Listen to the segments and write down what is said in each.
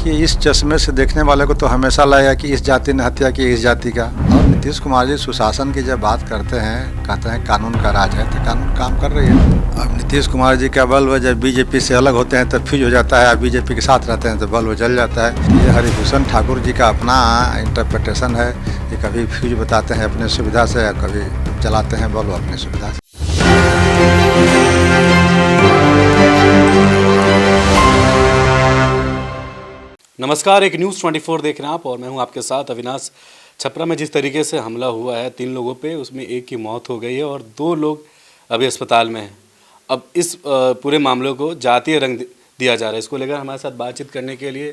देखिए, इस चश्मे से देखने वाले को तो हमेशा लगेगा कि इस जाति ने हत्या की, इस जाति का। और नीतीश कुमार जी सुशासन की जब बात करते हैं, कहते हैं कानून का राज है, तो कानून काम कर रही है। अब नीतीश कुमार जी का बल्ब जब बीजेपी से अलग होते हैं तो फ्यूज हो जाता है, बीजेपी के साथ रहते हैं तो बल्ब जल जाता है। ये हरिभूषण ठाकुर जी का अपना इंटरप्रिटेशन है। ये कभी फ्यूज बताते हैं अपने सुविधा से, कभी जलाते हैं बल्ब अपनी सुविधा से। नमस्कार, एक न्यूज़ 24 देख रहे हैं आप और मैं हूं आपके साथ अविनाश। छपरा में जिस तरीके से हमला हुआ है 3 लोगों पे, उसमें एक की मौत हो गई है और 2 लोग अभी अस्पताल में हैं। अब इस पूरे मामले को जातीय रंग दिया जा रहा है। इसको लेकर हमारे साथ बातचीत करने के लिए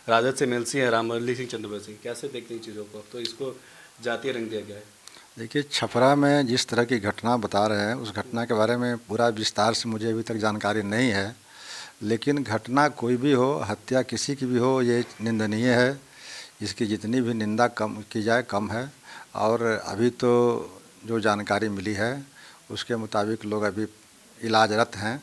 राजद से एमएलसी हैं रामवल्ली सिंह चंद्रवंशी सिंह। कैसे देखते हैं चीज़ों को? अब तो इसको जातीय रंग दिया गया है। देखिए, छपरा में जिस तरह की घटना बता रहे हैं, उस घटना के बारे में पूरा विस्तार से मुझे अभी तक जानकारी नहीं है। लेकिन घटना कोई भी हो, हत्या किसी की भी हो, ये निंदनीय है। इसकी जितनी भी निंदा कम की जाए कम है। और अभी तो जो जानकारी मिली है उसके मुताबिक लोग अभी इलाजरत हैं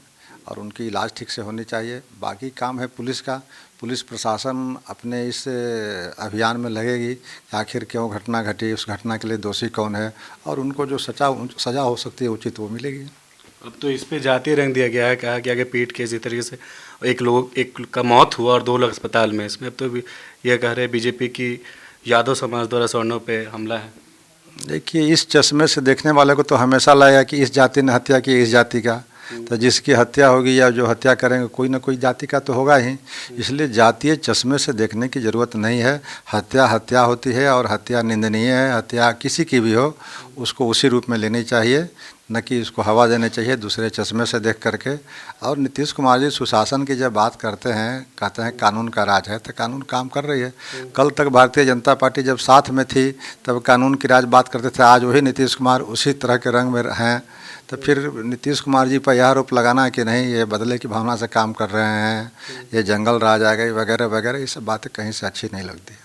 और उनकी इलाज ठीक से होनी चाहिए। बाकी काम है पुलिस का। पुलिस प्रशासन अपने इस अभियान में लगेगी कि आखिर क्यों घटना घटी, उस घटना के लिए दोषी कौन है और उनको जो सज़ा हो सकती है उचित वो मिलेगी। अब तो इस पे जातीय रंग दिया गया है। कहा गया कि पीट के इसी तरीके से एक का मौत हुआ और 2 लोग अस्पताल में। इसमें अब तो यह कह रहे हैं बीजेपी की यादव समाज द्वारा सवर्णों पे हमला है। देखिए, इस चश्मे से देखने वाले को तो हमेशा लगेगा कि इस जाति ने हत्या की, इस जाति का। तो जिसकी हत्या होगी या जो हत्या करेंगे कोई ना कोई जाति का तो होगा ही। इसलिए जातीय चश्मे से देखने की ज़रूरत नहीं है। हत्या हत्या होती है और हत्या निंदनीय है। हत्या किसी की भी हो उसको उसी रूप में लेनी चाहिए, न कि इसको हवा देने चाहिए दूसरे चश्मे से देख करके। और नीतीश कुमार जी सुशासन की जब बात करते हैं, कहते हैं कानून का राज है, तो कानून काम कर रही है। कल तक भारतीय जनता पार्टी जब साथ में थी तब कानून की राज बात करते थे। आज वही नीतीश कुमार उसी तरह के रंग में हैं, तो फिर नीतीश कुमार जी पर यह आरोप लगाना कि नहीं ये बदले की भावना से काम कर रहे हैं, ये जंगल राज आ गई वगैरह वगैरह, ये सब बातें कहीं से अच्छी नहीं लगती।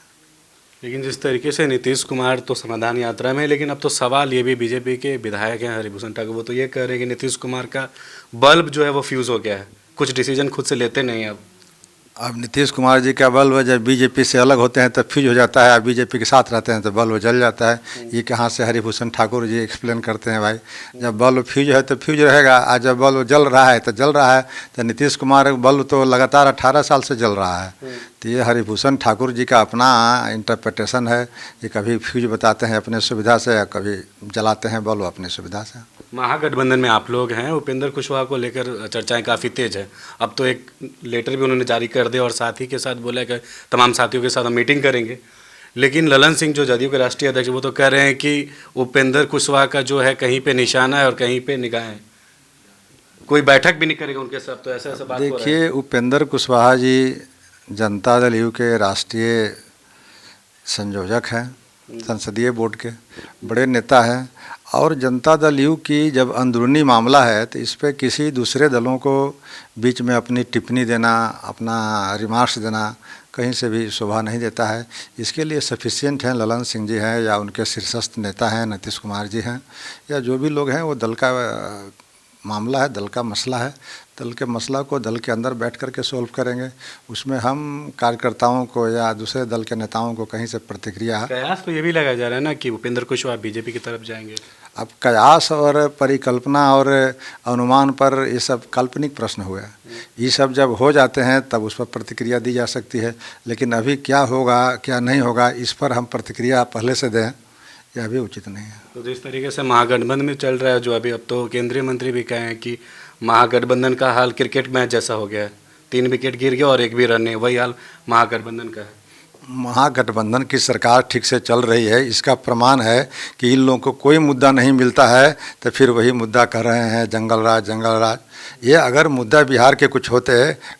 लेकिन जिस तरीके से नीतीश कुमार तो समाधान यात्रा में, लेकिन अब तो सवाल ये भी बीजेपी के विधायक हैं हरिभूषण ठाकुर, वो तो ये कह रहे हैं कि नीतीश कुमार का बल्ब जो है वो फ्यूज़ हो गया है, कुछ डिसीजन खुद से लेते नहीं अब नीतीश कुमार जी का बल्ब जब बीजेपी से अलग होते हैं तो फ्यूज हो जाता है, बीजेपी के साथ रहते हैं तो बल्ब जल जाता है। ये कहाँ से हरिभूषण ठाकुर जी एक्सप्लेन करते हैं? भाई, जब बल्ब फ्यूज है तो फ्यूज रहेगा, और जब बल्ब जल रहा है तो जल रहा है। तो नीतीश कुमार बल्ब तो लगातार 18 साल से जल रहा है। तो ये हरिभूषण ठाकुर जी का अपना इंटरप्रिटेशन है। ये कभी फ्यूज बताते हैं अपने सुविधा से, या कभी जलाते हैं बल्ब अपनी सुविधा से। महागठबंधन में आप लोग हैं, उपेंद्र कुशवाहा को लेकर चर्चाएं काफ़ी तेज है। अब तो एक लेटर भी उन्होंने जारी कर दिया और साथी के साथ बोला कि तमाम साथियों के साथ हम मीटिंग करेंगे। लेकिन ललन सिंह जो जदयू के राष्ट्रीय अध्यक्ष, वो तो कह रहे हैं कि उपेंद्र कुशवाहा का जो है कहीं पे निशाना है और कहीं पे निगाहें, कोई बैठक भी नहीं करेगा उनके साथ। तो ऐसा बात हो रहा है। देखिए, उपेंद्र कुशवाहा जी जनता दल यू के राष्ट्रीय संयोजक हैं, संसदीय बोर्ड के बड़े नेता हैं। और जनता दल यू की जब अंदरूनी मामला है तो इस पर किसी दूसरे दलों को बीच में अपनी टिप्पणी देना, अपना रिमार्क्स देना कहीं से भी शोभा नहीं देता है। इसके लिए सफिशिएंट हैं ललन सिंह जी हैं, या उनके शीर्षस्थ नेता हैं नीतीश कुमार जी हैं, या जो भी लोग हैं। वो दल का मामला है, दल का मसला है। दल के मसला को दल के अंदर बैठ कर के सोल्व करेंगे। उसमें हम कार्यकर्ताओं को या दूसरे दल के नेताओं को कहीं से प्रतिक्रिया। कयास तो ये भी लगाया जा रहा है ना कि उपेंद्र कुशवाहा बीजेपी की तरफ जाएंगे। अब कयास और परिकल्पना और अनुमान पर ये सब काल्पनिक प्रश्न हुए। ये सब जब हो जाते हैं तब उस पर प्रतिक्रिया दी जा सकती है। लेकिन अभी क्या होगा क्या नहीं होगा इस पर हम प्रतिक्रिया पहले से दें, यह भी उचित नहीं है। तो जिस तरीके से महागठबंधन में चल रहा है जो अभी, अब तो केंद्रीय मंत्री भी कहे हैं कि महागठबंधन का हाल क्रिकेट मैच जैसा हो गया है। 3 विकेट गिर गया और 1 भी रन नहीं, वही हाल महागठबंधन का है। महागठबंधन की सरकार ठीक से चल रही है, इसका प्रमाण है कि इन लोगों को कोई मुद्दा नहीं मिलता है तो फिर वही मुद्दा कर रहे हैं, जंगल राज जंगल राज। ये अगर मुद्दा बिहार के कुछ होते,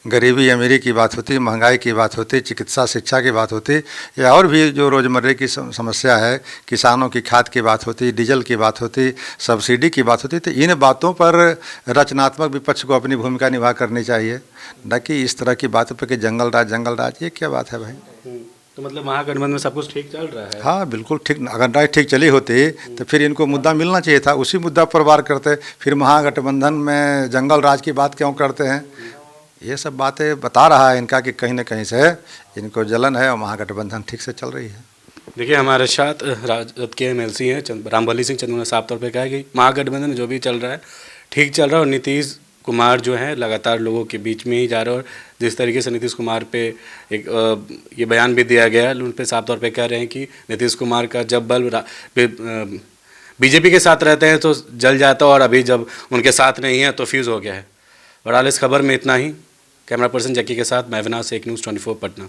गरीबी अमीरी की बात होती, महंगाई की बात होती, चिकित्सा शिक्षा की बात होती, या और भी जो रोज़मर्रे की समस्या है, किसानों की खाद की बात होती, डीजल की बात होती, सब्सिडी की बात होती, तो इन बातों पर रचनात्मक विपक्ष को अपनी भूमिका निभा करनी चाहिए, न कि इस तरह की बातों पर कि जंगल राज। ये क्या बात है भाई? तो मतलब महागठबंधन में सब कुछ ठीक चल रहा है? हाँ बिल्कुल ठीक। अगर नहीं ठीक चली होती तो फिर इनको मुद्दा मिलना चाहिए था, उसी मुद्दा पर वार करते। फिर महागठबंधन में जंगल राज की बात क्यों करते हैं? ये सब बातें बता रहा है इनका कि कहीं न कहीं से इनको जलन है और महागठबंधन ठीक से चल रही है। देखिए हमारे साथ राजद के एमएलसी हैं रामबली सिंह चंदू ने साफ तौर पे कहा कि महागठबंधन में जो भी चल रहा है ठीक चल रहा है और नीतीश कुमार जो है लगातार लोगों के बीच में ही जा रहा है। और जिस तरीके से नीतीश कुमार पे एक ये बयान भी दिया गया है, उन पे साफ तौर पे कह रहे हैं कि नीतीश कुमार का जब बल बीजेपी के साथ रहते हैं तो जल जाता है और अभी जब उनके साथ नहीं है तो फ्यूज़ हो गया है। बहरहाल इस खबर में इतना ही। कैमरा पर्सन जक्की के साथ मैं अविनाश, एक न्यूज़ 24 पटना।